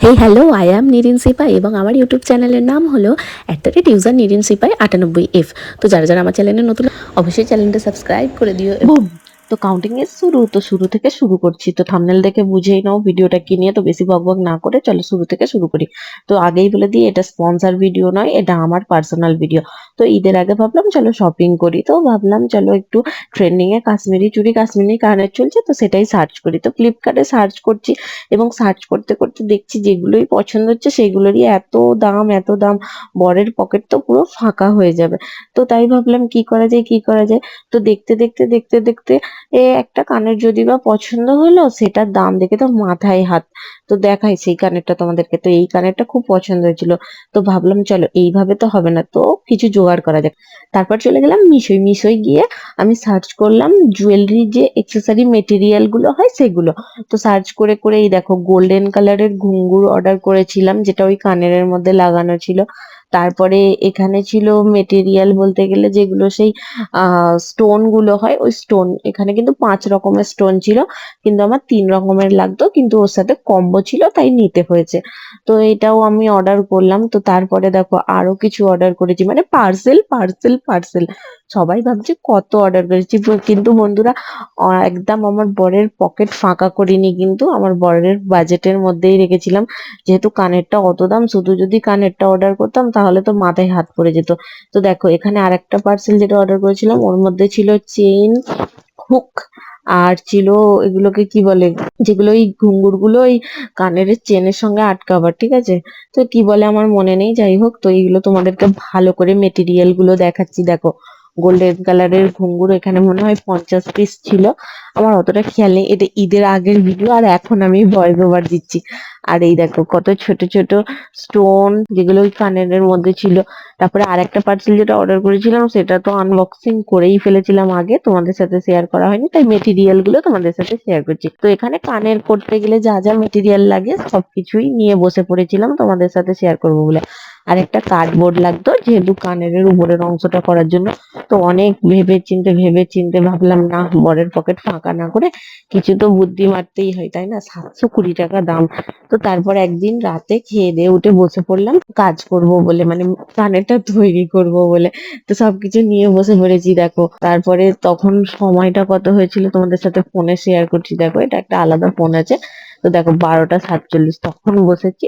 Hey hello, I am নিরিন সিপাই এবং আমার YouTube চ্যানেলের নাম হলো @ইউজার নিরিন সিপাই 98F। তো যারা যারা আমার চ্যানেলে নতুন অবশ্যই চ্যানেলটা সাবস্ক্রাইব করে দিও। বুম! তো কাউন্টিং এর শুরু থেকে শুরু করছি। তো থাম্বনেল দেখে বুঝেই নাও ভিডিওটা কি নিয়ে। তো বেশি বকবক না করে চলো শুরু থেকে শুরু করি। তো আগেই বলে দিই, এটা স্পন্সর ভিডিও নয়, এটা আমার পার্সোনাল ভিডিও। তো ঈদের আগে ভাবলাম চলো শপিং করি। তো ভাবলাম চলো একটু ট্রেন্ডিং এ কাশ্মীরি চুড়ি, কাশ্মীরি কানের চলছে, তো সেটাই সার্চ করি। তো ফ্লিপকার্টে সার্চ করছি এবং সার্চ করতে করতে দেখছি যেগুলোই পছন্দ হচ্ছে সেগুলোরই এত দাম, বরের পকেট তো পুরো ফাঁকা হয়ে যাবে। তো তাই ভাবলাম কি করা যায়। তো দেখতে একটা কানের যদি বা পছন্দ হলো, সেটার দাম দেখে তো মাথায় হাত। তো দেখাই সেই কানেরটা তোমাদেরকে। তো এই কানেরটা খুব পছন্দ হয়েছিল। তো ভাবলাম চলো এইভাবে তো হবে না, তো কিছু জোগাড় করা যাক। তারপর চলে গেলাম মিশোয় গিয়ে আমি সার্চ করলাম জুয়েলারি যে এক্সেসরি মেটেরিয়াল গুলো হয় সেগুলো। তো সার্চ করে এই দেখো গোল্ডেন কালারের ঘুঙ্গুর অর্ডার করেছিলাম, যেটা ওই কানের মধ্যে লাগানো ছিল। তারপরে এখানে ছিল মেটেরিয়াল বলতে গেলে যেগুলো সেই স্টোন গুলো হয়, ওই স্টোন এখানে কিন্তু 5 রকমের স্টোন ছিল, কিন্তু আমার 3 রকমের লাগতো, কিন্তু ওর সাথে কম্বো ছিল তাই নিতে হয়েছে। তো এটাও আমি অর্ডার করলাম। তো তারপরে দেখো আরো কিছু অর্ডার করেছি, মানে পার্সেল। সবাই ভাবছে কত অর্ডার করেছি, কিন্তু বন্ধুরা একদম আমার বরের পকেট ফাঁকা করিনি, কিন্তু আমার বরের বাজেটের মধ্যেই রেখেছিলাম। যেহেতু কানেরটা অত দাম, শুধু যদি কানেরটা অর্ডার করতাম তাহলে তো মাথায় হাত পড়ে যেত। তো দেখো এখানে আরেকটা পার্সেল যেটা অর্ডার করেছিলাম, ওর মধ্যে ছিল চেইন, হুক, আর ছিল এগুলোকে কি বলে, যেগুলো ওই ঘুঙ্গুর গুলো ওই কানের চেনের সঙ্গে আটকাবার, ঠিক আছে। তো কি বলে আমার মনে নেই, যাই হোক। তো এইগুলো তোমাদেরকে ভালো করে মেটেরিয়াল গুলো দেখাচ্ছি। দেখো গোল্ডেন কালারের ঘুঙ্গুর এখানে মনে হয় 50 পিস ছিল। আমার অতটা খেয়াল নেই, এটা ঈদের আগের ভিডিও আর এখন আমি ভয়েস ওভার দিচ্ছি। আর এই দেখো কত ছোট ছোট স্টোন, যেগুলো ওই কানের মধ্যে ছিল। তারপরে আরেকটা পার্সেল যেটা অর্ডার করেছিলাম সেটা তো আনবক্সিং করেই ফেলেছিলাম আগে, তোমাদের সাথে শেয়ার করা হয়নি, তাই মেটেরিয়াল গুলো তোমাদের সাথে শেয়ার করছি। তো এখানে কানের করতে গেলে যা যা মেটেরিয়াল লাগে সবকিছুই নিয়ে বসে পড়েছিলাম তোমাদের সাথে শেয়ার করবো বলে। আর একটা কার্ডবোর্ড লাগতো যেহেতু কানের উপরের অংশটা করার জন্য। তো অনেক ভেবে চিন্তে ভাবলাম না, বরের পকেট ফাঁকা না করে কিছু তো বুদ্ধি মারতেই হয়, তাই না? 720 টাকা দাম। তো তারপর একদিন রাতে খেয়ে দিয়ে উঠে বসে পড়লাম কাজ করব বলে, মানে কানেরটা তৈরি করব বলে। তো সবকিছু নিয়ে বসে পড়েছি দেখো। তারপরে তখন সময়টা কত হয়েছিল তোমাদের সাথে ফোনে শেয়ার করছি। দেখো এটা একটা আলাদা ফোন আছে। তো দেখো 12টা 47 তখন বসেছি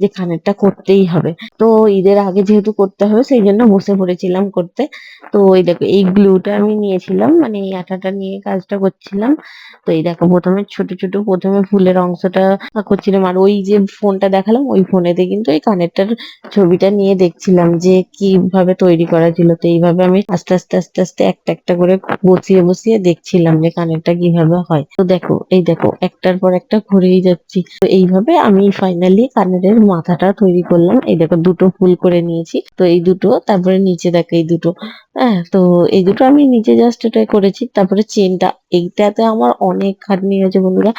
যে কানেরটা করতেই হবে। তো ঈদের আগে যেহেতু করতে হবে সেই জন্য বসে পড়েছিলাম করতে। তো এই দেখো এই গ্লুটা আমি নিয়েছিলাম, মানে এই আঠাটা নিয়ে কাজটা করছিলাম। তো এই দেখো প্রথমে ফুলের অংশটা করছিলাম, আর ওই যে ফোনটা দেখালাম ওই ফোনেতে কিন্তু এই কানেরটার ছবিটা নিয়ে দেখছিলাম যে কিভাবে তৈরি করা ছিল। তো এইভাবে আমি আস্তে আস্তে একটা একটা করে বসিয়ে দেখছিলাম যে কানেরটা কিভাবে হয়। তো দেখো এই দেখো একটার পর একটা ঘুরেই যাচ্ছি। তো এইভাবে আমি ফাইনালি কানের মাথাটা তৈরি করলাম। এই দেখো দুটো ফুল করে নিয়েছি, তো এই দুটো, তারপরে নিচে দেখো এই দুটো। হ্যাঁ, তো এই দুটো আমি নিচে জাস্ট এটা করেছি। তারপরে চেনটা, এইটাতে আমার অনেক খাটনি হয়েছে বন্ধুরা।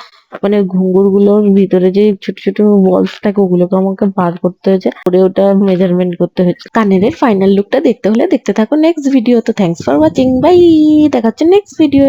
মানে ঘুঙ্গুর গুলোর ভিতরে যে ছোট ছোট বলস থাকে ওগুলোকে আমাকে বার করতে হয়েছে, করে ওটা মেজারমেন্ট করতে হয়েছে। কানের ফাইনাল লুকটা দেখতে হলে দেখতে থাকো নেক্সট ভিডিও। তো থ্যাংকস ফর ওয়াচিং, বাই। দেখা হচ্ছে নেক্সট ভিডিও।